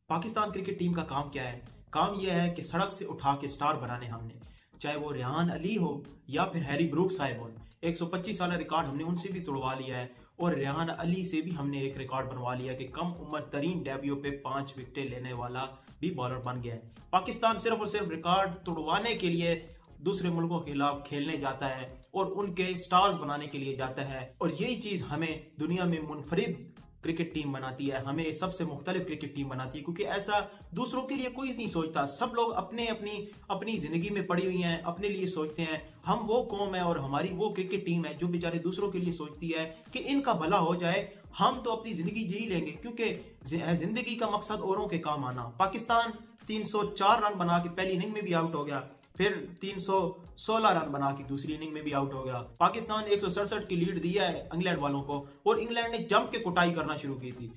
Pakistan cricket team का काम क्या है? काम यह है कि सड़क से उठा के स्टार बनाने हमने, चाहे वो रेहान अली हो या फिर हैरी ब्रूक साहब हो। 125 साल रिकॉर्ड हमने उनसे भी तोड़वा लिया है और रेहान अली से भी हमने एक रिकॉर्ड बनवा लिया कि कम उम्र तरीन डेब्यू पे 5 विकेटें लेने वाला भी बॉलर बन गया है। पाकिस्तान सिर्फ और सिर्फ रिकॉर्ड तोड़वाने के लिए दूसरे मुल्कों के खिलाफ खेलने जाता है और उनके स्टार्स बनाने के लिए जाता है, और यही चीज हमें दुनिया में मुनफरिद क्रिकेट टीम बनाती है, हमें सबसे मुख्तलिफ क्रिकेट टीम बनाती है, क्योंकि ऐसा दूसरों के लिए कोई नहीं सोचता। सब लोग अपने अपनी जिंदगी में पड़ी हुई हैं, अपने लिए सोचते हैं। हम वो कौम है और हमारी वो क्रिकेट टीम है जो बेचारे दूसरों के लिए सोचती है कि इनका भला हो जाए। हम तो अपनी जिंदगी जी लेंगे, क्योंकि जिंदगी का मकसद औरों के काम आना। पाकिस्तान 304 रन बना के पहली इनिंग में भी आउट हो गया, फिर 316 रन बना के दूसरी इनिंग में भी आउट हो गया। पाकिस्तान 167 की लीड दिया है इंग्लैंड वालों को और इंग्लैंड ने जंप के कुटाई करना शुरू की थी,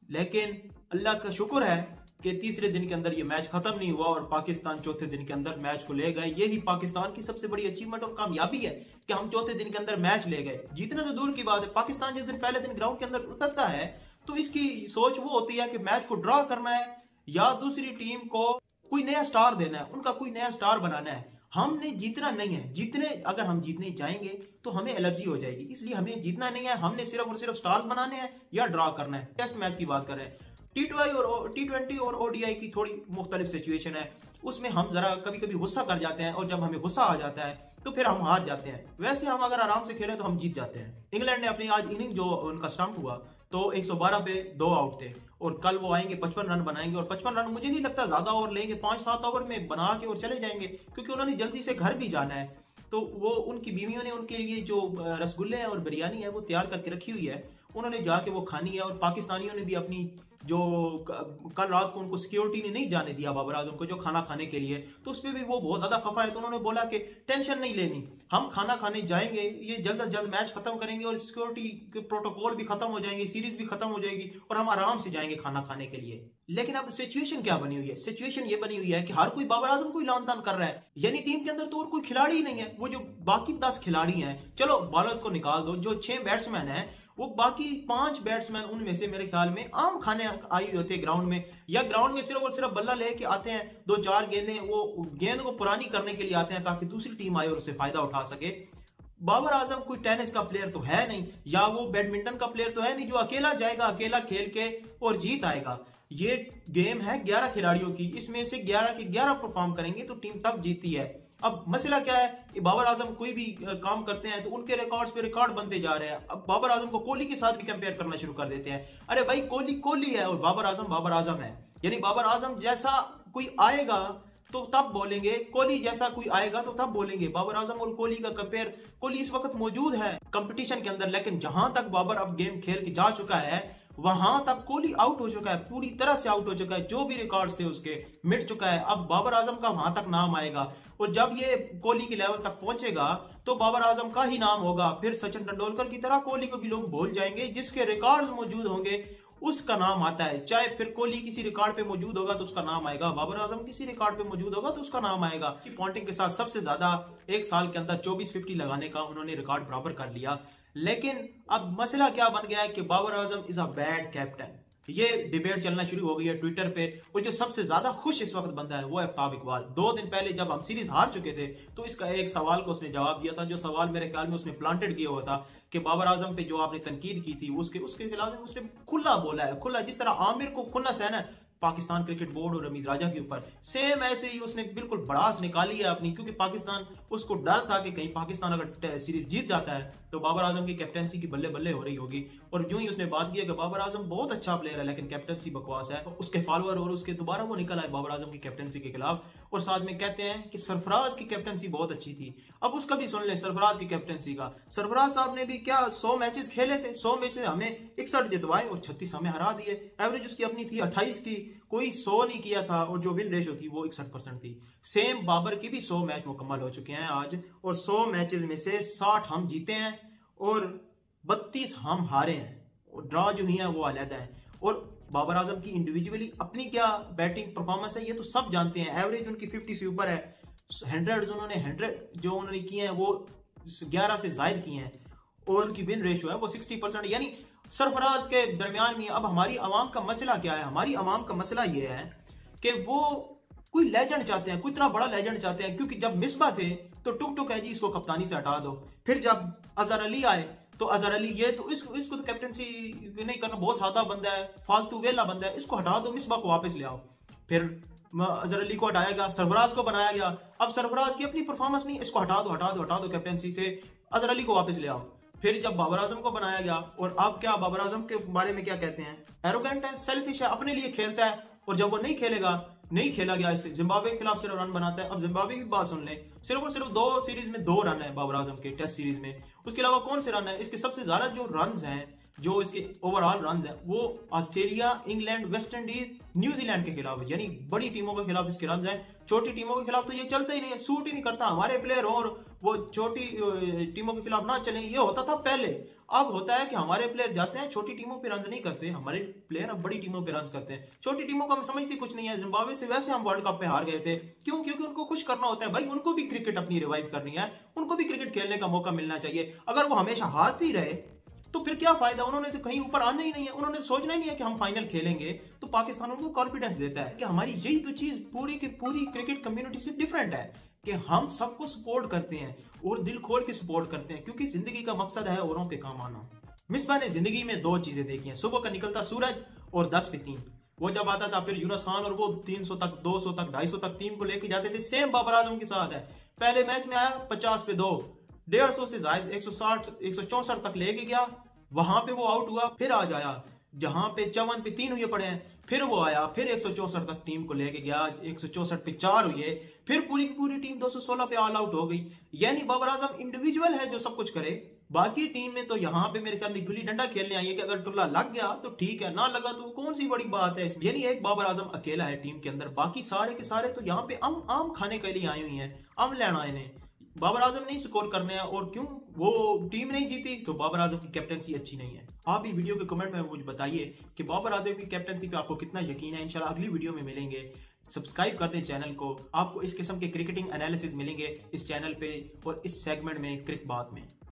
लेकिन अल्लाह का शुक्र है कि तीसरे दिन के अंदर ये मैच खत्म नहीं हुआ और पाकिस्तान चौथे दिन के अंदर मैच को ले गए। यही पाकिस्तान की सबसे बड़ी अचीवमेंट और कामयाबी है कि हम चौथे दिन के अंदर मैच ले गए। जीतना तो दूर की बात है, पाकिस्तान जिस दिन पहले दिन ग्राउंड के अंदर उतरता है तो इसकी सोच वो होती है कि मैच को ड्रॉ करना है या दूसरी टीम को कोई नया स्टार देना है, उनका कोई नया स्टार बनाना है। हमने जीतना नहीं है, जीतने अगर हम जीतने जाएंगे तो हमें एलर्जी हो जाएगी, इसलिए हमें जीतना नहीं है। हमने सिर्फ और सिर्फ स्टार्स बनाने हैं या ड्रॉ करना है। टेस्ट मैच की बात कर रहे हैं, T20 और ओडीआई की थोड़ी मुख्तलिफ सिचुएशन है, उसमें हम जरा कभी कभी गुस्सा कर जाते हैं और जब हमें गुस्सा आ जाता है तो फिर हम हार जाते हैं। वैसे हम अगर आराम से खेलें तो हम जीत जाते हैं। इंग्लैंड ने अपनी आज इनिंग जो उनका स्टंप हुआ तो 112 पे 2 आउट थे और कल वो आएंगे 55 रन बनाएंगे, और 55 रन मुझे नहीं लगता ज्यादा ओवर लेंगे, 5-7 ओवर में बना के और चले जाएंगे, क्योंकि उन्होंने जल्दी से घर भी जाना है। तो वो उनकी बीवियों ने उनके लिए जो रसगुल्ले हैं और बिरयानी है वो तैयार करके रखी हुई है, उन्होंने जाके वो खानी है। और पाकिस्तानियों ने भी अपनी जो कल रात को उनको सिक्योरिटी ने नहीं जाने दिया बाबर आजम को जो खाना खाने के लिए, तो उस पर भी वो बहुत ज्यादा खफा है। तो उन्होंने बोला कि टेंशन नहीं लेनी, हम खाना खाने जाएंगे, ये जल्द अज जल्द मैच खत्म करेंगे और सिक्योरिटी के प्रोटोकॉल भी खत्म हो जाएंगे, सीरीज भी खत्म हो जाएगी और हम आराम से जाएंगे खाना खाने के लिए। लेकिन अब सिचुएशन क्या बनी हुई है? सिचुएशन ये बनी हुई है कि हर कोई बाबर आजम को लान तान कर रहा है, यानी टीम के अंदर तो और कोई खिलाड़ी ही नहीं है। वो जो बाकी 10 खिलाड़ी हैं, चलो बॉलर्स को निकाल दो, जो 6 बैट्समैन हैं, वो बाकी 5 बैट्समैन उनमें से मेरे ख्याल में आम खाने आई होते हैं ग्राउंड में, या ग्राउंड में सिर्फ और सिर्फ बल्ला लेके आते हैं, 2-4 गेंदें, वो गेंद को पुरानी करने के लिए आते हैं ताकि दूसरी टीम आए और उससे फायदा उठा सके। बाबर आजम कोई टेनिस का प्लेयर तो है नहीं, या वो बैडमिंटन का प्लेयर तो है नहीं जो अकेला जाएगा, अकेला खेल के और जीत आएगा। ये गेम है 11 खिलाड़ियों की, इसमें से 11 के 11 परफॉर्म करेंगे तो टीम तब जीती है। अब मसला क्या है कि बाबर आजम कोई भी काम करते हैं तो उनके रिकॉर्ड्स पे रिकॉर्ड बनते जा रहे हैं। अब बाबर आजम को कोहली के साथ भी कंपेयर करना शुरू कर देते हैं। अरे भाई, कोहली है और बाबर आजम है, यानी बाबर आजम जैसा कोई आएगा तो तब बोलेंगे, कोहली जैसा कोई आएगा तो तब बोलेंगे। बाबर आजम और कोहली का कंपेयर, कोहली इस वक्त मौजूद है कंपटीशन के अंदर, लेकिन जहां तक बाबर अब गेम खेल के जा चुका है वहां तक कोहली आउट हो चुका है, पूरी तरह से आउट हो चुका है। जो भी रिकॉर्ड्स थे उसके मिट चुका है। अब बाबर आजम का वहां तक नाम आएगा और जब ये कोहली के लेवल तक पहुंचेगा तो बाबर आजम का ही नाम होगा। फिर सचिन तेंदुलकर की तरह कोहली को भी लोग भूल जाएंगे, जिसके रिकॉर्ड्स मौजूद होंगे उसका नाम आता है। चाहे फिर कोहली किसी रिकॉर्ड पे मौजूद होगा तो उसका नाम आएगा, बाबर आजम किसी रिकॉर्ड पे मौजूद होगा तो उसका नाम आएगा। पॉइंटिंग के साथ सबसे ज्यादा एक साल के अंदर 24-50 लगाने का उन्होंने रिकॉर्ड बराबर कर लिया। लेकिन अब मसला क्या बन गया है कि Babar Azam is a bad captain. ये डिबेट चलना शुरू हो गई है ट्विटर पे, और जो सबसे ज्यादा खुश इस वक्त बंदा है वो है आफ्ताब इकबाल। 2 दिन पहले जब हम सीरीज हार चुके थे तो इसका एक सवाल को उसने जवाब दिया था, जो सवाल मेरे ख्याल में उसने प्लांटेड किया हुआ था कि बाबर आजम पे जो आपने तनकीद की थी उसके खिलाफ में उसने खुला बोला है, खुला, जिस तरह आमिर को खुला सहना है पाकिस्तान क्रिकेट बोर्ड और रमीज राजा के ऊपर, सेम ऐसे ही उसने बिल्कुल भड़ास निकाली है अपनी, क्योंकि पाकिस्तान, उसको डर था कि कहीं पाकिस्तान अगर सीरीज जीत जाता है तो बाबर आजम की कैप्टनसी की बल्ले बल्ले हो रही होगी। और यूं ही उसने बात किया कि बाबर आजम बहुत अच्छा प्लेयर है लेकिन कैप्टनसी बकवास है। उसके फॉलोअर और उसके दोबारा वो निकल आए बाबर आजम की कैप्टनसी के खिलाफ, और साथ में कहते हैं कि सरफराज की कैप्टनसी बहुत अच्छी थी। अब उसका भी सुन ले सरफराज की कैप्टनसी का। सरफराज साहब ने भी क्या 100 मैचेस खेले थे, 100 में से हमें 61 जितवाए और 36 हमें हरा दिए। एवरेज उसकी अपनी थी 28 की, कोई 100 नहीं किया था, और जो विन रेशो थी वो 61% थी। सेम बाबर की भी 100 मैच मुकम्मल हो चुके हैं आज, और 100 मैचेस में से 60 हम जीते हैं और 32 हम हारे हैं, और ड्रॉ जो हुई है वो अलहदा है। और बाबर आजम की इंडिविजुअली अपनी क्या बैटिंग परफॉर्मेंस है ये तो सब जानते हैं। एवरेज उनकी 50 से ऊपर है, 100 जो उन्होंने किए हैं वो 11 से ज्यादा किए हैं, और उनकी विन रेशो है वो 60%। यानी सरफराज के दरमियान में अब हमारी आवाम का मसला क्या है? हमारी आवाम का मसला ये है कि वो कोई लेजेंड चाहते हैं, कोई इतना बड़ा लेजेंड चाहते हैं, क्योंकि जब मिसबा थे तो टुक टुक है जी इसको कप्तानी से हटा दो, फिर जब अजहर अली आए तो अजहर अली ये तो इसको तो कैप्टनसी नहीं करना, बहुत सादा बंदा है, फालतू वेला बंदा है, इसको हटा दो, मिसबा को वापस ले आओ। फिर अजहर अली को हटाया गया, सरफराज को बनाया गया, अब सरफराज की अपनी परफॉर्मेंस नहीं, इसको हटा दो कैप्टनसी से, अजहर अली को वापस ले आओ। फिर जब बाबर आजम को बनाया गया, और अब क्या बाबर आजम के बारे में क्या कहते हैं? एरोगेंट है, सेल्फिश है, अपने लिए खेलता है, और जब वो नहीं खेला गया, इससे जिम्बाब्वे के खिलाफ सिर्फ रन बनाता है। अब जिम्बाब्वे की बात सुन ले, सिर्फ और सिर्फ 2 सीरीज में 2 रन है बाबर आजम के, टेस्ट सीरीज में, उसके अलावा कौन से रन है? इसके सबसे ज्यादा जो रन हैं, जो इसके ओवरऑल रन हैं, वो Australia, England, West Indies, New Zealand के खिलाफ है, यानी बड़ी टीमों के खिलाफ इसके रन हैं। छोटी टीमों के खिलाफ तो ये चलता ही नहीं है, सूट ही नहीं करता, हमारे प्लेयर हो और वो छोटी टीमों के खिलाफ ना चले। ये होता था पहले, अब होता है कि हमारे प्लेयर जाते हैं छोटी टीमों पे रन नहीं करते, हमारे प्लेयर अब बड़ी टीमों पे रन करते हैं। छोटी टीमों को हम समझते कुछ नहीं है, जिम्बाब्वे से वैसे हम वर्ल्ड कप पे हार गए थे, क्यों? क्योंकि उनको खुश करना होता है भाई, उनको भी क्रिकेट अपनी रिवाइव करनी है, उनको भी क्रिकेट खेलने का मौका मिलना चाहिए। अगर वो हमेशा हारती रहे तो फिर क्या फायदा? उन्होंने तो कहीं ऊपर आना ही नहीं है, उन्होंने सोचना ही नहीं है कि हम फाइनल खेलेंगे। तो पाकिस्तान उनको कॉन्फिडेंस देता है कि हमारी यही तो चीज पूरी की पूरी क्रिकेट कम्युनिटी से डिफरेंट है कि हम सबको सपोर्ट करते हैं और दिल खोल के सपोर्ट करते हैं, क्योंकि जिंदगी का मकसद है औरों के काम आना। मिसबा ने जिंदगी में 2 चीजें देखी हैं, सुबह का निकलता सूरज और 10 पे 3। वो जब आता था फिर यूनुस खान और वो 300 तक, 200 तक, 250 तक टीम को लेके जाते थे। सेम बाबर आजम के साथ है, पहले मैच में आया 50 पे 2, 150 से ज्यादा 160, 164 तक लेके गया, वहां पे वो आउट हुआ। फिर आज आया जहां पे 54 पे 3 हुए पड़े हैं, फिर वो आया, फिर 164 तक टीम को लेके गया, 164 पे 4 हुए, फिर पूरी की पूरी टीम 216 पे ऑल आउट हो गई। यानी बाबर आजम इंडिविजुअल है जो सब कुछ करे, बाकी टीम में तो यहाँ पे मेरे ख्याल में गुल्ली डंडा खेलने आई है कि अगर टुल्ला लग गया तो ठीक है, ना लगा तो कौन सी बड़ी बात है। यानी एक बाबर आजम अकेला है टीम के अंदर, बाकी सारे के सारे तो यहाँ पे आम खाने के लिए आई हुई है, आम लेना आए ने। बाबर आजम नहीं स्कोर करने हैं, और क्यों? वो टीम नहीं जीती तो बाबर आजम की कैप्टनसी अच्छी नहीं है। आप भी वीडियो के कमेंट में मुझे बताइए कि बाबर आजम की कैप्टनसी पे आपको कितना यकीन है। इंशाल्लाह अगली वीडियो में मिलेंगे। सब्सक्राइब कर दें चैनल को, आपको इस किस्म के क्रिकेटिंग एनालिसिस मिलेंगे इस चैनल पे और इस सेगमेंट में क्रिक बात में।